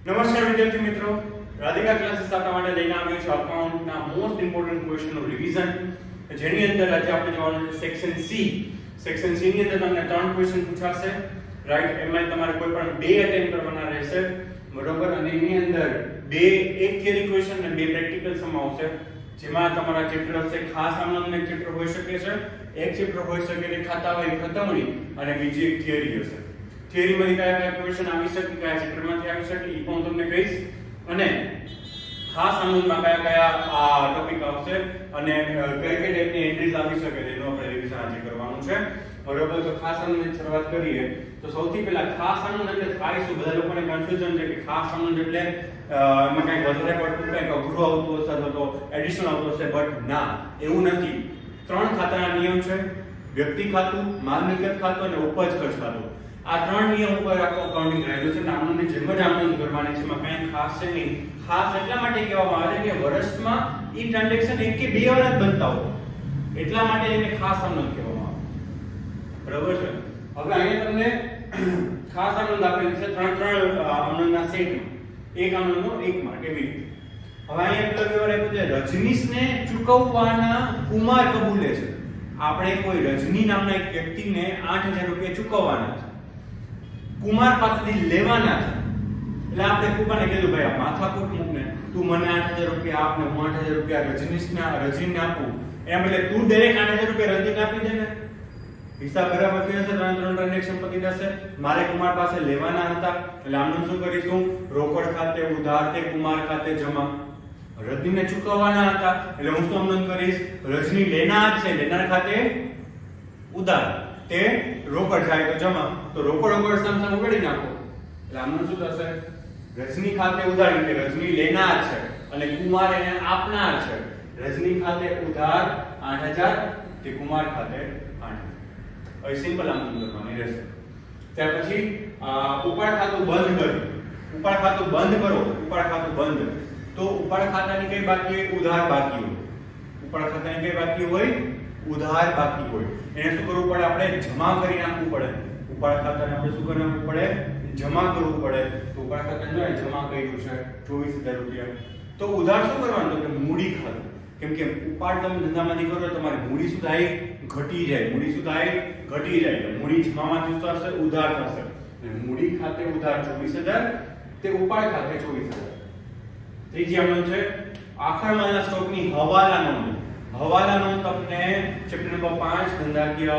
નમસ્કાર વિદ્યાર્થી મિત્રો, રાધિકા ક્લાસીસ આપણા માટે લઈને આવ્યો છું અકાઉન્ટના મોસ્ટ ઇમ્પોર્ટન્ટ ક્વેશ્ચનનું રિવિઝન, જેની અંદર આજે આપણે જોવાનું છે સેક્શન સી. સેક્શન સી ની અંદર તમને 3 ક્વેશ્ચન પૂછાશે, રાઈટ? એમાં તમારે કોઈ પણ 2 અટેમ્પ્ટ કરવાના રહેશે, બરોબર? અને એની અંદર એક થિયરી ક્વેશ્ચન અને 2 પ્રેક્ટિકલ સમ આવશે, જેમાં તમારા ચેપ્ટર હશે ખાસ આમનોંધનું એક ચેપ્ટર હોઈ શકે છે, એક ચેપ્ટર હોઈ શકે છે ખાતા હોય ખતમણી, અને બીજી એક થિયરી હશે. થિયરીમાંથી કયા ક્વેશ્ચન આવી શકે, કયા ચેપ્ટરમાંથી આવી શકે એ પણ તમને કહીશ, અને ખાસ આમનોંધમાં કયા આ ટોપિક આવશે અને કઈ ટાઈપની એન્ટ્રીઝ આવી શકે એનું આપણે રિવિઝન આજે કરવાનું છે, બરોબર? તો ખાસ આમનોંધની શરૂઆત કરીએ તો સૌથી પહેલા ખાસ આમનોંધ એટલે થાય શું? બધા લોકોને કન્ફ્યુઝન છે કે ખાસ આમનોંધ એટલે એમાં કંઈક વધારે પડતું કંઈક અઘરું આવતું હશે અથવા તો એડિશનલ આવતું હશે, બટ ના, એવું નથી. 3 ખાતાના નિયમ છે: વ્યક્તિ ખાતું, માલ મિલકત ખાતું અને ઉપજ ખર્ચ ખાતું. આ 3 નિયમ ઉપર આખો અકાઉન્ટિંગ રહેલું છે. આમનોંધની જેમ જ આમનોંધ કરવાની છે, એમાં કંઈ ખાસ છે નહીં. ખાસ એટલા માટે કહેવામાં આવે છે કે વર્ષમાં ઈ ટ્રાન્ઝેક્શન એક કે 2 વાર જ બનતા હોય, એટલા માટે એને ખાસ આમનોંધ કહેવામાં આવે, બરાબર છે? હવે અહીંયા તમને ખાસ આમનોંધ આપેલી છે 3 આમનોંધના સેટમાં, એક આમનોંધનો એકમાં. કેવી રીતે? હવે અહીંયા પેલો કેવો રાખ્યું છે, રજનીશને ચૂકવવાના કુમાર કબૂલે છે. આપણે કોઈ રજની નામના એક વ્યક્તિને 8000 રૂપિયા ચૂકવવાના છે, કુમાર પાસેથી લેવાના છે. એટલે આપણે કુમારને કીધું, ભાઈ આ માથાકૂટ મૂક ને, તું મને 8000 રૂપિયા આપ ને હું 8000 રૂપિયા રજનીને આપું. એમ એટલે તું ડાયરેક્ટ 8000 રૂપિયા રજનીને આપી દે ને, હિસાબ બરાબર થઈ જશે, 3 ટ્રાન્ઝેક્શન પતી જશે. મારે કુમાર પાસે લેવાના હતા, એટલે આમનું શું કરીશું? રોકડ ખાતે ઉધાર તે કુમાર ખાતે જમા. રજનીને ચૂકવવાના હતા એટલે હું શું આમનોંધ કરીશ? રજની લેનાર છે, લેનાર ખાતે ઉધાર, તે રોકડ જાય તો જમા. તો રોકડ સામ ઉગાડી નાખો, એટલે આમનું શું થશે? રજની ખાતે ઉધાર એટલે રજની લેનાર છે અને કુમાર એને આપનાર છે. રજની ખાતે ઉધાર 8000, તે કુમાર ખાતે 8000. હવે સિમ્પલ આમનોંધ કરવાની રહેશે. ત્યાર પછી ઉપાડ ખાતું બંધ કર્યું. ઉપાડ ખાતું બંધ કરો, ઉપાડ ખાતું બંધ. તો ઉપાડ ખાતાની કઈ બાકી હોય? ઉધાર બાકી હોય. ઉપાડ ખાતાની કઈ બાકી હોય? ઉધાર બાકી હોય. એને શું કરવું પડે? આપણે જમા કરી નાખવું પડે. ઉપાડ ખાતાને આપણે શું કરી નાખવું પડે? જમા કરવું પડે. તો ઉપાડ ખાતાને જમા કર્યું છે 24000 રૂપિયા. તો ઉધાર શું કરવાનું? તો કે મૂડી ખાતું. કેમ કે ઉપાડ તમે ધંધામાંથી કરો તમારી મૂડી શું થાય? ઘટી જાય. મૂડી શું થાય? ઘટી જાય. મૂડી જમામાંથી શું થશે? ઉધાર થશે. મૂડી ખાતે ઉધાર 24000, તે ઉપાડ ખાતે 24000. ત્રીજી આમનોંધ છે આખર માલના સ્ટોકની હવાલા નોંધ. હવાલા નોંધ તમને ચેપ્ટર નંબર 5 ધંધાકીય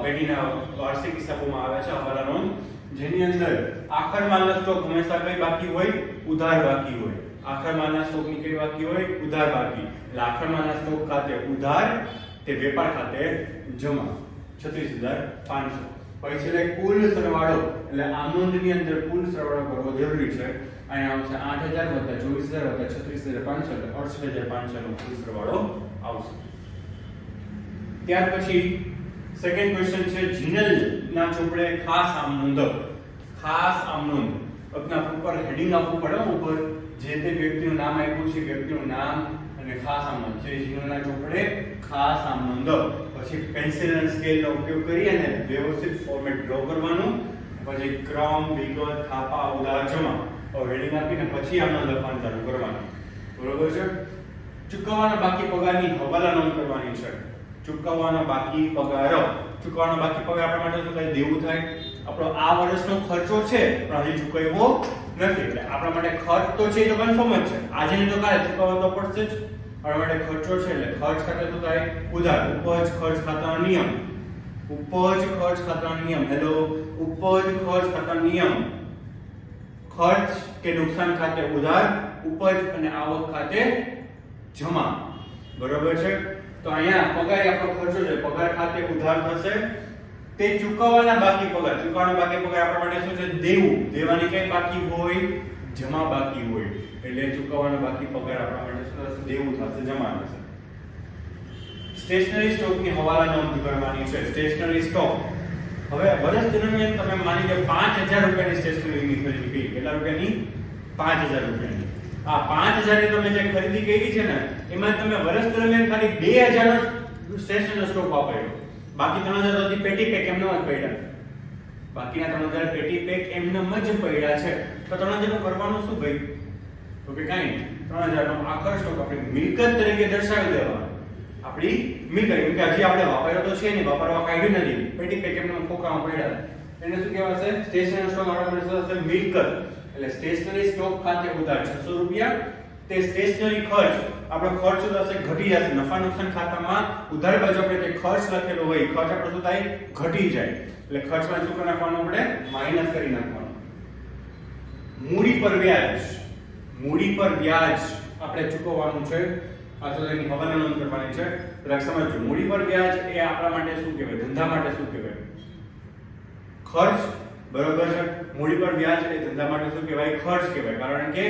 પેઢીના વાર્ષિક હિસાબોમાં આવે છે હવાલા નોંધ, જેની અંદર આખર માલના સ્ટોક હંમેશા કઈ બાકી હોય? ઉધાર બાકી હોય. આખર માલના સ્ટોકની કઈ બાકી હોય? ઉધાર બાકી. એટલે આખર માલના સ્ટોક ખાતે ઉધાર, તે વેપાર ખાતે જમા 36500. પછી છેલ્લે કુલ સરવાળો, એટલે આમનોંધની અંદર કુલ સરવાળો કરવો જરૂરી છે. અહીંયા આવશે 8000 24000 36500, 68500 નો કુલ સરવાળો આવશે. ત્યાર પછી સેકન્ડ ક્વેશ્ચન છે જીનલ ના ચોપડે ખાસ આમનોંધ. ખાસ આમનોંધ આપના ઉપર હેડિંગ આપવું પડે, ઉપર જે તે વ્યક્તિનું નામ આપ્યું છે, વ્યક્તિનું નામ અને ખાસ આમનોંધ છે. જીનલ ના ચોપડે ખાસ આમનોંધ. પછી પેન્સિલ અને સ્કેલ નો ઉપયોગ કરી અને વ્યવસ્થિત ફોર્મેટ ડ્રો કરવાનું. પછી ક્રમ, વિગત, થાપા, ઉધાર, જમા હેડિંગ આપીને પછી આમનોંધ લખવાનું ચાલુ કરવાનું, બરોબર છે? ચૂકવવાના બાકી પગારની હવાલા નોંધ કરવાની છે. ચૂકવવાના બાકી પગાર. ચૂકવવાનો બાકી પગાર આપણા માટે શું થાય? દેવું થાય. આપણો આ વર્ષનો ખર્ચો છે પણ હજી ચૂકવ્યો નથી, એટલે આપણા માટે ખર્ચ તો છે, એ તો કન્ફર્મ જ છે. આજે નહીં તો કાલે ચૂકવવા તો પડશે જ. આપણા માટે ખર્ચો છે એટલે ખર્ચ ખાતે શું થાય? ઉધાર. ઉપજ ખર્ચ ખાતાનો નિયમ. ઉપજ ખર્ચ ખાતાનો નિયમ. હેલો, ઉપજ ખર્ચ ખાતાનો નિયમ. ખર્ચ કે નુકસાન ખાતે ઉધાર, ઉપજ અને આવક ખાતે જમા, બરોબર છે? તો અહીંયા પગાર આપણો ખર્ચો છે, પગાર ખાતે ઉધાર થશે. તે ચૂકવવાના બાકી પગાર. ચૂકવવાના બાકી પગાર આપણા માટે શું છે? દેવું. દેવાની કઈ બાકી હોય? જમા બાકી હોય. એટલે ચૂકવવાના બાકી પગાર આપણા માટે શું થશે? દેવું થશે, જમા થશે. સ્ટેશનરી સ્ટોકની હવાલા નોંધ કરવાની છે. Stationery stock. હવે વર્ષ દરમિયાન તમે માની લો 5000 રૂપિયાની સ્ટેશનરીની ખરીદી કરી. કેટલા રૂપિયાની? 5000 રૂપિયાની. આ 5000 ની તમે જે ખરીદી કરી છે ને, એમાં તમે વર્ષ દરમિયાન ખાલી 2000 નો સ્ટેશનરી સ્ટોક વાપર્યો. બાકી 3000 તો પેટી પેક એમનો જ પડ્યા. બાકીના 3000 પેટી પેક એમનેમ જ પડ્યા છે. તો 3000 નું કરવાનું શું ભાઈ? તો કે કાંઈ નહીં, 3000 નો આખો સ્ટોક આપણે મિલકત તરીકે દર્શાવી દેવાનો. આપણી મિલકત, કેમ કે હજી આપણે વાપર્યો તો છે નહીં, વાપરવા કાઢ્યું નથી, પેટી પેકેટમાં ખોખામાં પડ્યા. એને શું કહેવાશે? સ્ટેશનરી સ્ટોક આપણે થશે મિલકત. એટલે સ્ટેશનરી સ્ટોક ખાતે ઉધાર 600 રૂપિયા. તે સ્ટેશનરી ખર્ચ આપણો ખર્ચ થશે ઘટી જશે. નફા નુકસાન ખાતામાં ઉધાર બાજુ આપણે જે ખર્ચ લખેલો હોય ખર્ચ આપણો શું થાય? ઘટી જાય. એટલે ખર્ચમાં શું કરી નાખવાનું? આપણે માઈનસ કરી નાખવાનું. મૂડી પર વ્યાજ, મૂડી પર વ્યાજ આપણે ચૂકવવાનું છે અથવા એની હવાલા નોંધ કરવાની છે. એટલે સમજો, મૂડી પર વ્યાજ એ આપણા માટે શું કહેવાય? ધંધા માટે શું કહેવાય? ખર્ચ. બરોબર છે. મૂડી પર વ્યાજ એ ધંધા માટે શું કહેવાય? ખર્ચ કહેવાય. કારણ કે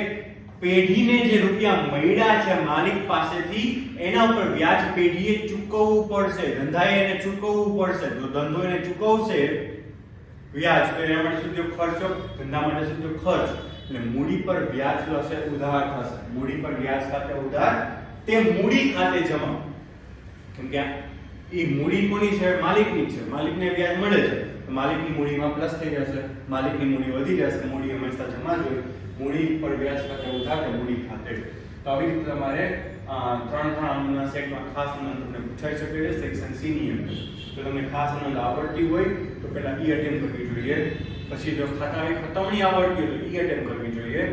પેઢીને જે રૂપિયા મળ્યા છે માલિક પાસેથી એના ઉપર વ્યાજ પેઢીએ ચૂકવવું પડશે, ધંધાએ એને ચૂકવવું પડશે. જો ધંધો એને ચૂકવશે વ્યાજ તો એના માટે શું થયું? ખર્ચ. ધંધા માટે શું થયું? ખર્ચ. એટલે મૂડી પર વ્યાજ થશે, ઉધાર થશે. મૂડી પર વ્યાજ ખાતે ઉધાર, તે મૂડી ખાતે જમા. કેમ કે એ મૂડી કોની છે? માલિકની છે. માલિકને વ્યાજ મળે છે તો માલિકની મૂડીમાં પ્લસ થઈ જશે, માલિકની મૂડી વધી જશે. મૂડી હંમેશા જમા જ હોય. મૂડી પર વ્યાજ ખાતે ઉધાર કે મૂડી ખાતે. તો આવી રીતે તમારે ત્રણ આમના સેટમાં ખાસ નોંધ તમને પૂછાઈ શકે છે સેક્શન સી ની અંદર. જો તમને ખાસ નોંધ આવડતી હોય તો પહેલા ઈ અટેમ્પ કરવી જોઈએ. પછી જો ખાતાની ખતવણી આવડતી હોય તો ઈ અટેમ્પ કરવી જોઈએ.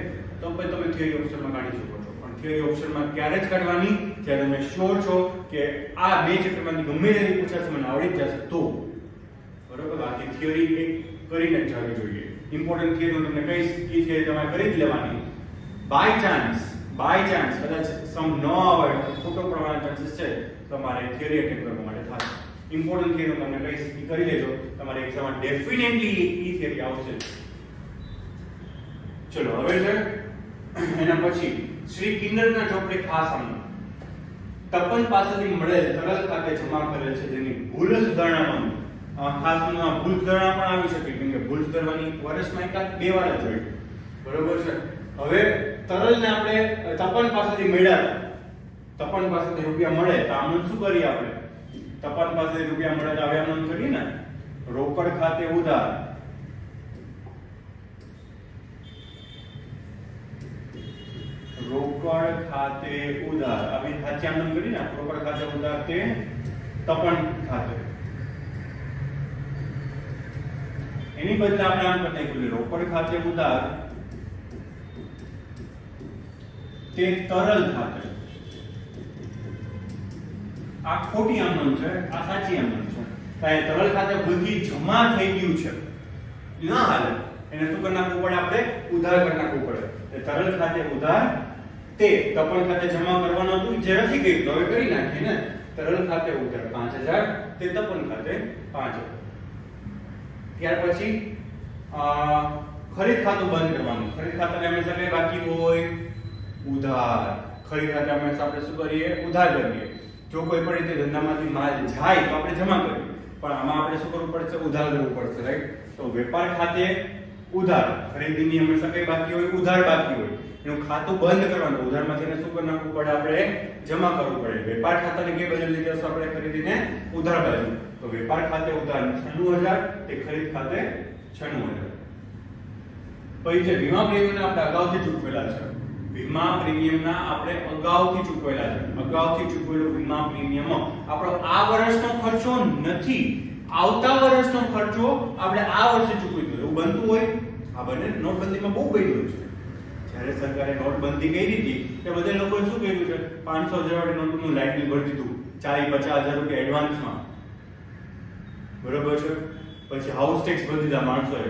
તો પછી તમે થિયરી ઓપ્શનમાં કાઢી શકો છો. પણ થિયરી ઓપ્શનમાં ક્યારે જ કાઢવાની? જ્યારે તમે શ્યોર છો કે આ બે ચેપ્ટરમાંથી ગમે તેની પૂછાશે મને આવડી જ જશે તો. બરોબર? બાકી થિયરી એક કરીને જ જવી જોઈએ. ઇમ્પોર્ટન્ટ થિયરી હું તમને કહીશ, એ થિયરી તમારે કરી જ લેવાની. બાય ચાન્સ કદાચ સમ ન આવડે તો ખોટો પડવાના ચાન્સીસ છે. તમારે થિયરી અટેમ્પ કરવા માટે થાય. ઇમ્પોર્ટન્ટ થિયરી હું તમને કહીશ, એ કરી લેજો. તમારી એક્ઝામમાં ડેફિનેટલી એ થિયરી આવશે. ચલો હવે છે એના પછી શ્રી કિન્નરના ચોપડે ખાસ આમનો તપન પાસેથી મળેલ તરલ ખાતે જમા કરેલ છે જેની ભૂલ સુધારણામાં ખાસ ભૂલ સુધારણા પણ આવી શકે. કેમ કે ભૂલ સુધારવાની વર્ષમાં એકાદ બે વાર જ હોય. બરોબર છે. હવે તરલને આપણે તપન પાસેથી મળ્યા હતા. તપન પાસેથી રૂપિયા મળે તો આમ શું કરીએ આપણે? તપન પાસેથી રૂપિયા મળે તો હવે આમ કરીએ ને રોકડ ખાતે ઉધાર. રોકડ ખાતે ઉધાર આવી સાચી આમ કરી ને રોકડ ખાતે ઉધાર તે તપન ખાતે. એની બદલે આપણે આમ કરતા કે રોકડ ખાતે ઉધાર તે તરલ ખાતે. આ ખોટી આમનમ છે, આ સાચી આમનમ છે. કારણ તરલ ખાતે ભૂલથી જમા થઈ ગયું છે ના હાલે. એને શું કરી નાખવું પડે? આપણે ઉધાર કરી નાખવું પડે. તરલ ખાતે ઉધાર તે તપન ખાતે જમા કરવાનું હતું જે નથી કર્યું તો હવે કરી નાખીએ ને. તરલ ખાતે ઉધાર 5000 તે તપન ખાતે 5000. ત્યાર પછી ખરીદ ખાતું બંધ કરવાનું. ખરીદ ખાતાને હંમેશા કઈ બાકી હોય? ઉધાર. ખરીદ ખાતે હંમેશા આપણે શું કરીએ? ઉધાર કરીએ. જો કોઈ પણ રીતે ધંધામાંથી માલ જાય તો આપણે જમા કરીએ, પણ આમાં આપણે શું કરવું પડશે? ઉધાર કરવું પડશે, રાઈટ? તો વેપાર ખાતે ઉધાર. ખરીદીની હંમેશા કઈ બાકી હોય? ઉધાર બાકી હોય. એનું ખાતું બંધ કરવાનું. ઉધારમાંથી એને શું કરી નાખવું પડે? આપણે જમા કરવું પડે. વેપાર ખાતાને કઈ બાજુ લઈ જશો આપણે? ખરીદીને ઉધાર બાજુ. તો વેપાર ખાતે ઉધાર 96000 તે ખરીદ ખાતે 96000. પછી જે વીમા પ્રીમિયમને આપણે અગાઉથી ચૂકવેલા છે. વીમા પ્રીમિયમના આપણે અગાઉથી ચૂકવેલા છે. અગાઉથી ચૂકવેલો વીમા પ્રીમિયમ આપણો આ વર્ષનો ખર્ચો નથી, આવતા વર્ષનો ખર્ચો આપણે આ વર્ષે ચૂકવી દીધો. એવું બનતું હોય. આ બંને નોટબંધીમાં બહુ બન્યું છે. જ્યારે સરકારે નોટબંધી કરી હતી તે બધા લોકોએ શું કર્યું છે? 500,000 વાળી નોટનું લાઇટ બિલ ભરી દીધું 40-50,000 રૂપિયા એડવાન્સમાં. બરોબર છે. પછી હાઉસ ટેક્સ ભરી દીધા માણસોએ,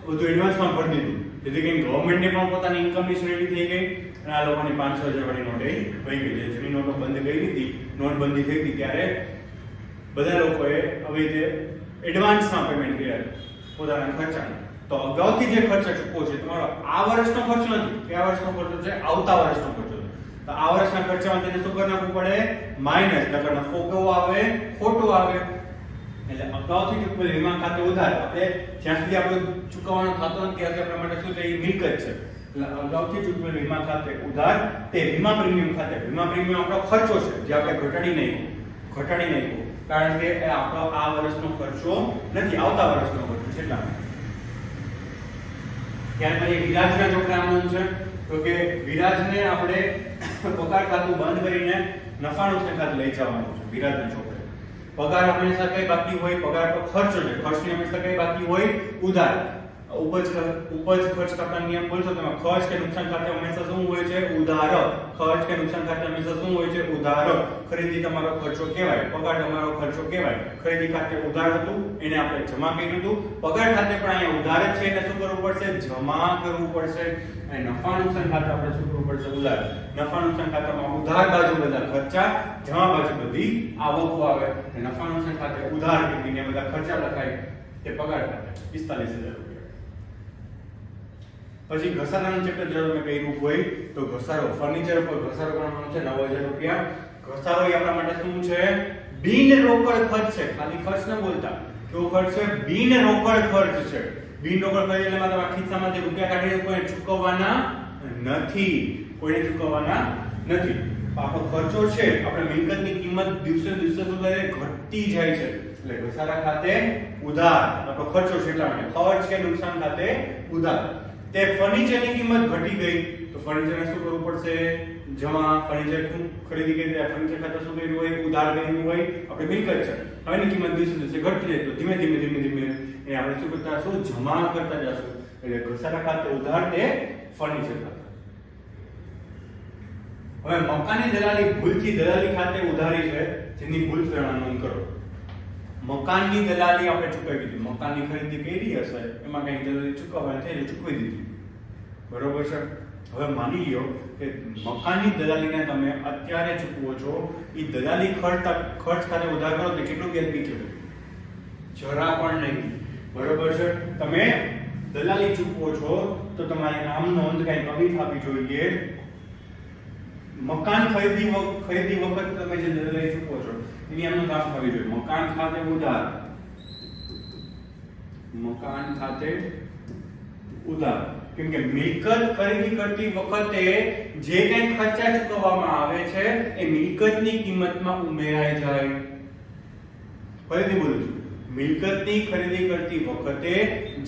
બધું એડવાન્સમાં ભરી દીધું. જેથી કરીને ગવર્મેન્ટને પણ પોતાની ઇન્કમની શ્રેણી થઈ ગઈ અને આ લોકોની 500,000 વાળી નોટ વહી ગઈ. જે જૂની નોટો બંધ કરી હતી, નોટબંધી થઈ હતી ત્યારે બધા લોકોએ હવે તે એડવાન્સમાં પેમેન્ટ કર્યા પોતાના ખર્ચાને. તો અગાઉથી જે ખર્ચા ચૂકવો છે તમારો આ વર્ષનો ખર્ચો નથી. કયા વર્ષનો ખર્ચો છે? આવતા વર્ષનો ખર્ચો છે. તો આ વર્ષના ખર્ચામાં તેને શું કરી નાખવું પડે? માઈનસ. નકર નફો કેવો આવે? ખોટો આવે. એટલે અગાઉથી ચૂકવેલ વીમા ખાતે ઉધાર આપણે જ્યાં સુધી આપણે ચૂકવવાનો થતો નથી ત્યાં સુધી આપણા માટે શું છે? એ મિલકત છે. એટલે અગાઉથી ચૂકવેલ વીમા ખાતે ઉધાર તે વીમા પ્રીમિયમ ખાતે. વીમા પ્રીમિયમ આપણો ખર્ચો છે જે આપણે ઘટાડી નાખ્યો. કારણ કે એ આપણો આ વર્ષનો ખર્ચો નથી, આવતા વર્ષનો ખર્ચો છે. એટલા ત્યાર પછી વિરાજના ચોપડે આમનું છે તો કે વિરાજને આપણે પગાર ખાતું બંધ કરીને નફા નુકસાન ખાતું લઈ જવાનું છે વિરાજના ચોપડે. પગાર હંમેશા કઈ બાકી હોય? પગાર પર ખર્ચ છે, ખર્ચની હંમેશા કઈ બાકી હોય? ઉધાર. ઉપજ ખર્ચ કરતા નિયમ બોલશો તમે, ખર્ચ કે નુકસાન ખાતે હંમેશા શું હોય છે? ઉધાર. ખર્ચ કે નુકસાન ખાતે હંમેશા શું હોય છે? ઉધાર. ખરીદી તમારો ખર્ચો કહેવાય, પગાર તમારો ખર્ચો કહેવાય. ખરીદી ખાતે ઉધાર હતું એને આપણે જમા કર્યું હતું, પગાર ખાતે પણ અહીંયા ઉધાર જ છે એટલે શું કરવું પડશે? જમા કરવું પડશે. અને નફા નુકસાન ખાતે આપણે શું કરવું પડશે? ઉધાર. નફા નુકસાન ખાતામાં ઉધાર બાજુ બધા ખર્ચા, જમા બાજુ બધી આવકો આવે. નફા નુકસાન ખાતે ઉધાર કરીને બધા ખર્ચા લખાય તે પગાર ખાતે 45,000 રૂપિયા. પછી ઘસારાનું ચેપ્ટર જો તમે કર્યું હોય તો ઘસારો, ફર્નિચર પર ઘસારો કરવાનો છે 9,000 રૂપિયા. ઘસારો એ આપણા માટે શું છે? બિન રોકડ ખર્ચ છે. ખાલી ખર્ચ ન બોલતા, કેવો ખર્ચ છે? બિન રોકડ ખર્ચ છે. બિન રોકડ ખર્ચ એટલે તમારા ખિસ્સામાંથી રૂપિયા કાઢીને કોઈને ચૂકવવાના નથી, કોઈને ચૂકવવાના નથી. આપણો ખર્ચો છે, આપણે મિલકતની કિંમત દિવસે દિવસે સુધારે ઘટતી જાય છે એટલે ઘસારા ખાતે ઉધાર. આપણો ખર્ચો છે એટલા માટે ખર્ચ કે નુકસાન ખાતે ઉધાર. તે ફર્નિચરની કિંમત ઘટી ગઈ તો ફર્નિચરને શું કરવું પડશે? જમા. ફર્નિચર ખરીદી કરી રહ્યા, ફર્નિચર ખાતે શું કર્યું હોય? ઉધાર કર્યું હોય. આપણે મિલકત છે, હવે એની કિંમત દિવસે દિવસે ઘટતી જાય તો ધીમે ધીમે એ આપણે શું કરતા જશું? જમા કરતા જશું. એટલે ઘસારા ખાતે ઉધાર તે ફર્નિચર ખાતે. હવે મકાનની દલાલી, ભૂલથી દલાલી ખાતે ઉધારી છે જેની ભૂલ નોંધ કરો. મકાનની દલાલી આપણે ચૂકવી દીધી, મકાનની ખરીદી કરી હશે એમાં કઈ દલાલી ચૂકવવાની થઈ ચૂકવી દીધી, બરોબર છે. હવે માની લ્યો કે મકાનની દલાલીને તમે અત્યારે ચૂકવો છો, એ દલાલી ખર્ચ ખાતે ઉધાર કરો તો કેટલું વ્યાજ બીજું? જરા પણ નહીં, બરોબર છે. તમે દલાલી ચૂકવો છો તો તમારે નામ નોંધ કઈ નવી થવી જોઈએ. મકાન ખરીદી વખત તમે જે દલાલી ચૂકવો છો એની આમનું નામ થવી જોઈએ. મકાન ખાતે ઉધાર, મકાન ખાતે ઉધાર. કેમ કે મિલકત ખરીદી કરતી વખતે જે કંઈ ખર્ચા ચૂકવવામાં આવે છે એ મિલકતની કિંમતમાં ઉમેરાઈ જાય. ફરીથી બોલું છું, મિલકતની ખરીદી કરતી વખતે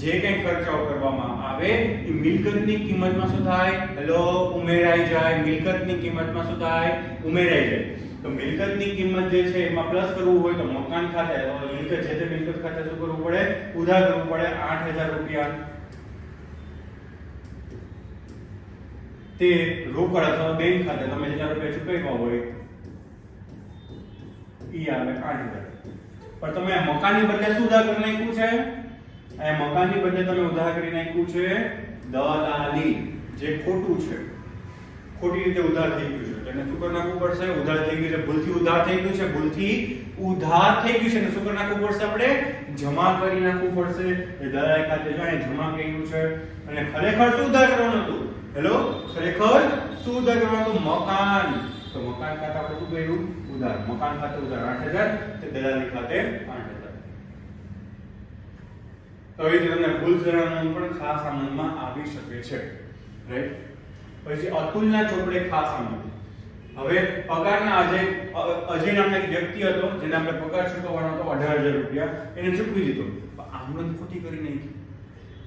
જે કંઈ ખર્ચાઓ કરવામાં આવે એ મિલકતની કિંમતમાં શું થાય? હેલો, ઉમેરાઈ જાય. મિલકતની કિંમતમાં શું થાય? ઉમેરાઈ જાય. તો મિલકતની કિંમત જે છે એમાં પ્લસ કરવું હોય તો મકાન ખાતે મિલકત છે તે મિલકત ખાતે શું કરવું પડે? ઉધાર કરવું પડે 8,000 રૂપિયા. તે રોકડ અથવા બેંક ખાતે તમે જેટલા રૂપિયા ચૂકવ્યા હોય ઈ આવે 8,000. પણ તમે મકાનની બદલે શું ઉધાર કરી નાખ્યું છે? આ મકાનની બદલે તમે ઉધાર કરી નાખ્યું છે દલાલી, જે ખોટું છે, ખોટી રીતે ઉધાર થઈ ગયું છે. એને શું કરી નાખવું પડશે? ઉધાર થઈ ગયું છે, ભૂલથી ઉધાર થઈ ગયું છે, ભૂલથી ઉધાર થઈ ગયું છે ને શું કરી નાખવું પડશે? આપણે જમા કરી નાખવું પડશે. એ દલાલી ખાતે જાણે જમા કર્યું છે. અને ખરેખર શું ઉધાર કરવાનું હતું? હેલો, ખરેખર શું ઉધાર કરવાનું હતું? મકાન. તો મકાન ખાતે આપણે શું કર્યું? ઉધાર. મકાન ખાતે ઉધાર 8,000, તે દલાલી ખાતે 8,000. તો એ તમને ભૂલ જણાવવાનું પણ ખાસ આમંત્રણમાં આવી શકે છે, રાઈટ? પછી અતુલના ચોપડે ખાસ આમંત્રણ. હવે પગારના અજય નામનો એક વ્યક્તિ હતો જેને આપણે પગાર ચૂકવવાનો હતો 18,000 રૂપિયા, એને ચૂકવી દીધો. આમંત્રણ ખોટી કરી નાખી.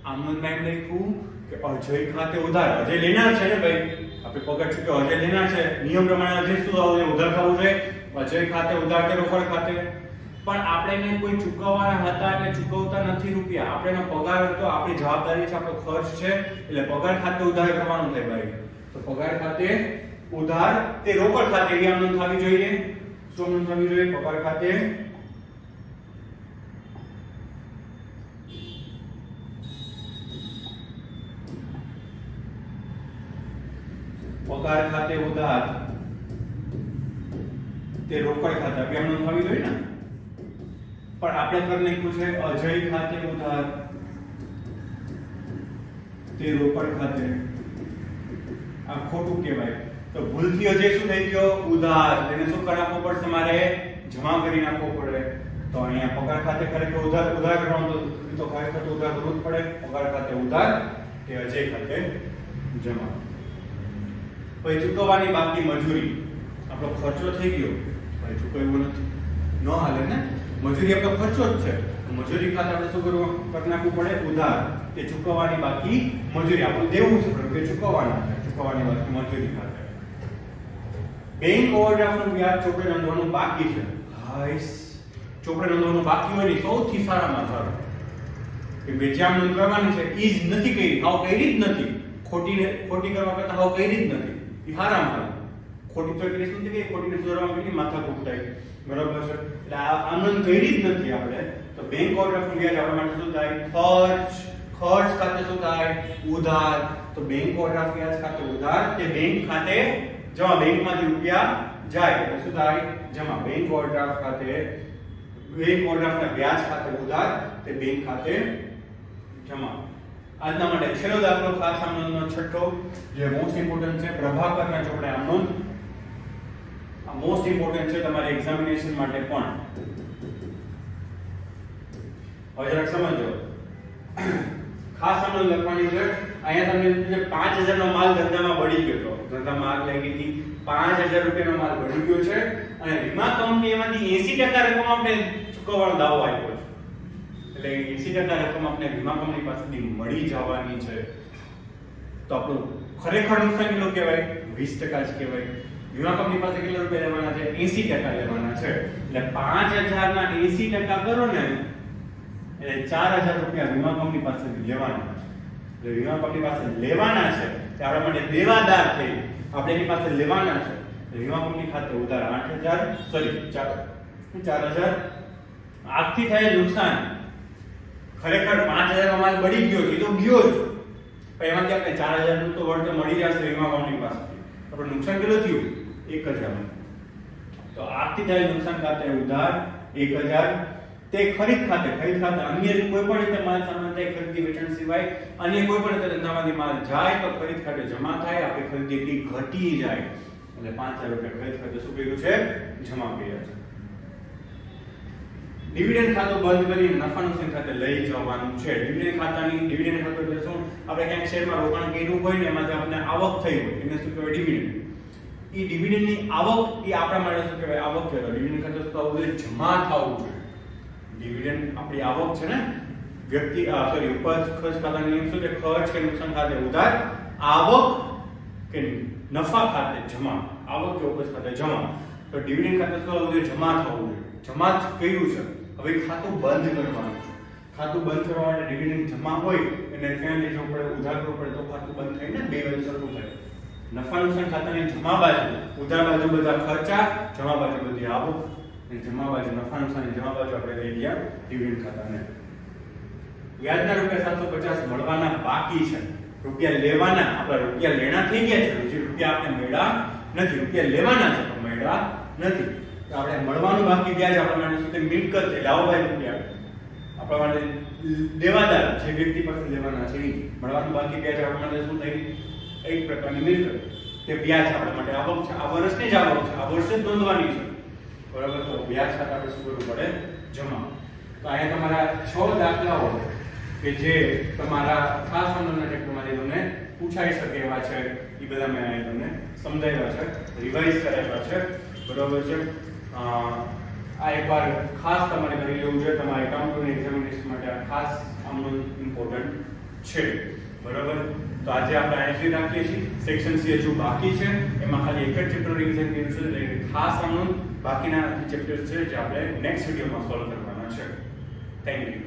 આમંત્રણમાં એમ લખ્યું કે અજય ખાતે ઉધાર. અજય લેનાર છે ને ભાઈ, આપણે પગાર ચૂકવ્યો, અજય લેનાર છે, નિયમ પ્રમાણે અજય શું આવશે? ઉધાર ખાવું જોઈએ. અજય ખાતે ઉધાર કે રોકડ ખાતે. પણ આપણે એને કોઈ ચૂકવવાના હતા એટલે ચૂકવતા નથી રૂપિયા. આપણે એનો પગાર હતો, આપણી જવાબદારી છે, આપણો ખર્ચ છે એટલે પગાર ખાતે ઉધાર કરવાનું થાય ભાઈ. તો પગાર ખાતે ઉધાર તે રોકડ ખાતે એની નોંધ થવી જોઈએ. શું નોંધ થવી જોઈએ? પગાર ખાતે પગાર ખાતે ઉધાર તે રોકડ ખાતે એમ નોંધ થવી જોઈએ ને. પણ આપણે કરી નાખ્યું છે અજય ખાતે ઉધાર તે રોકડ ખાતે. આ ખોટું કહેવાય. તો ભૂલથી અજય શું થઈ ગયો? ઉધાર. એને શું કરવું પડશે? મારે જમા કરી નાખવો પડે. તો અહીંયા પગાર ખાતે ખરેખર ઉધાર કરવાનું તો ખરેખર તો ઉધાર કરવું જ પડે. પગાર ખાતે ઉધાર તે અજય ખાતે જમા. પછી ચૂકવવાની બાકી મજૂરી. આપણો ખર્ચો થઈ ગયો, ભાઈ ચૂકવ્યો નથી, ન હાલે ને. મજૂરી આપણો ખર્ચો જ છે. તો મજૂરી ખાતે આપણે શું કરવું કરી નાખવું પડે ઉધાર કે ચૂકવવાની બાકી મજૂરી આપણું દેવું છે કે ચૂકવવાના છે ચૂકવવાની બાકી મજૂરી ખાતે બેંક ઓવરડ્રાફ્ટનું વ્યાજ ચોપડે નોંધવાનું બાકી છે હાઈસ ચોપડે નોંધવાનું બાકી હોય ને સૌથી સારામાં સારું કે વેચાણ નોંધ કરવાની છે ઈ જ નથી કરી હાવ કરી જ નથી ખોટી કરવા કરતા હાવ કરી જ નથી ઈ હારામાં હારું ખોટી તો એટલે શું કે ખોટીને સુધારવામાં કેટલી માથાકૂટ થાય બરાબર છે એટલે આ નોંધ કરી જ નથી આપણે તો બેંક ઓવરડ્રાફ્ટનું વ્યાજ આપણા માટે શું થાય ખર્ચ ખાતે શું થાય ઉધાર તો બેંક ઓવરડ્રાફ્ટ વ્યાજ ખાતે ઉધાર તે બેંક ખાતે જમા બેંકમાંથી રૂપિયા જાય એટલે શું થાય જમા બેંક ઓવરડ્રાફ્ટ ખાતે બેંક ઓવરડ્રાફ્ટના વ્યાજ ખાતે ઉધાર તે બેંક ખાતે જમા આજના માટે છેલ્લો દાખલો ખાસ આમ નોંધનો છઠ્ઠો જે મોસ્ટ ઇમ્પોર્ટન્ટ છે પ્રભાકરના ચોપડે આમ નોંધ આ મોસ્ટ ઇમ્પોર્ટન્ટ છે તમારી એક્ઝામિનેશન માટે પણ હવે જરાક સમજો ખાસ આમ નોંધ લખવાની છે અહીંયા તમને 5000 નો માલ ધંધામાં બળી ગયો તો ધંધામાં આગ લાગી હતી 5000 રૂપિયાનો માલ બળી ગયો છે અને વીમા કંપની એમાંથી 80% રકમ આપણે ચૂકવવાનો દાવો આપ્યો છે એટલે 80% રકમ આપણે વીમા કંપની પાસેથી મળી જવાની છે તો આપણું ખરેખર નુકસાન કેટલું કહેવાય 20% જ કહેવાય વીમા કંપની પાસે કેટલા રૂપિયા લેવાના છે 80% લેવાના છે એટલે 5000 ના 80% કરો ને એટલે 4000 રૂપિયા વીમા કંપની પાસેથી લેવાના છે વીમા કંપની પાસે લેવાના છે તે આપણા માટે દેવાદાર થઈ આપણે એની પાસે લેવાના છે વીમા કંપની ખાતે ઉધાર 4000 આગથી થાય નુકસાન ખરેખર 5000 નો માલ બળી ગયો એ તો ગયો જ પણ એમાંથી આપણે 4000 નું તો વળતર મળી જશે વીમા કંપની પાસેથી આપણે નુકસાન કેટલું થયું 1000 તો આગથી થાય નુકસાન ખાતે ઉધાર 1000 તે ખરીદ ખાતે અન્ય કોઈ પણ રીતે માલ સામાન થાય ખરીદી વેચાણ સિવાય અન્ય કોઈ પણ રીતે ધંધામાંથી માલ જાય તો ખરીદ ખાતે જમા થાય આપણી ખરીદી એટલી ઘટી જાય એટલે 5000 રૂપિયા ખરીદ ખાતે શું કર્યું છે જમા કર્યા છે ડિવિડન્ડ ખાતું બંધ કરીને નફા નુકસાન ખાતે લઈ જવાનું છે ડિવિડન્ડ ખાતું એટલે શું આપણે ક્યાંક શેરમાં રોકાણ કર્યું હોય ને એમાંથી આપણને આવક થઈ હોય એને શું કહેવાય ડિવિડન્ડ એ ડિવિડન્ડની આવક એ આપણા માટે શું કહેવાય આવક કહેવાય ડિવિડન્ડ ખાતું જમા થવું જોઈએ ડિવિડન્ડ આપણી આવક છે ને વ્યક્તિ ઉપજ ખર્ચ ખાતાનો નિયમ શું છે ખર્ચ કે નુકસાન ખાતે ઉધાર આવક કે નફા ખાતે જમા આવક કે ઉપજ ખાતે જમા તો ડિવિડન્ડ ખાતે શું આવવું જોઈએ જમા થવું જોઈએ જમા જ કર્યું છે હવે ખાતું બંધ કરવાનું છે ખાતું બંધ કરવા માટે ડિવિડન્ડ જમા હોય એને ક્યાં લઈ જવું પડે ઉધાર કરવું પડે તો ખાતું બંધ થાય ને બે બાજુ સરખું થાય નફા નુકસાન ખાતાની જમા બાજુ ઉધાર બાજુ બધા ખર્ચા જમા બાજુ બધી આવક જમા બાજુ નફા નુકસાન જમા બાજુ આપણે લઈ ગયા ડિવિડન્ડ ખાતાને વ્યાજના ₹750 મળવાના બાકી છે રૂપિયા લેવાના આપણા રૂપિયા લેણા થઈ ગયા છે જે રૂપિયા આપણે મળ્યા નથી રૂપિયા લેવાના છે પણ મળ્યા નથી તો આપણે મળવાનું બાકી વ્યાજ આપણા માટે શું મિલકત છે લાવવાય રૂપિયા આપણા માટે દેવાદાર જે વ્યક્તિ પાસે લેવાના છે મળવાનું બાકી વ્યાજ આપણા માટે શું થઈ એક પ્રકારની મિલકત તે વ્યાજ આપણા માટે આવક છે આ વર્ષની જ આવક છે આ વર્ષે જ નોંધવાની છે બરાબર તો વ્યાજ ખાતે આપણે શું કરવું પડે જમા તો અહીંયા તમારા 6 દાખલાઓ કે જે તમારા ખાસ સંબંધના ટેક્સમાંથી તમને પૂછાઈ શકે એવા છે એ બધા મેં અહીંયા તમને સમજાવ્યા છે રિવાઇઝ કરાવ્યા છે બરાબર છે આ એકવાર ખાસ તમારે કરી લેવું જોઈએ તમારા એકાઉન્ટની એક્ઝામિનેશન માટે આ ખાસ આમનું ઇમ્પોર્ટન્ટ છે બરાબર તો આજે આપણે અહીંથી રાખીએ છીએ સેક્શન સી હજુ બાકી છે એમાં ખાલી એક જ ચેપ્ટર રિવિઝન કર્યું છે એટલે ખાસ આમનું બાકીના ચેપ્ટર છે જે આપણે નેક્સ્ટ વિડીયોમાં સોલ્વ કરવાના છે થેન્ક યુ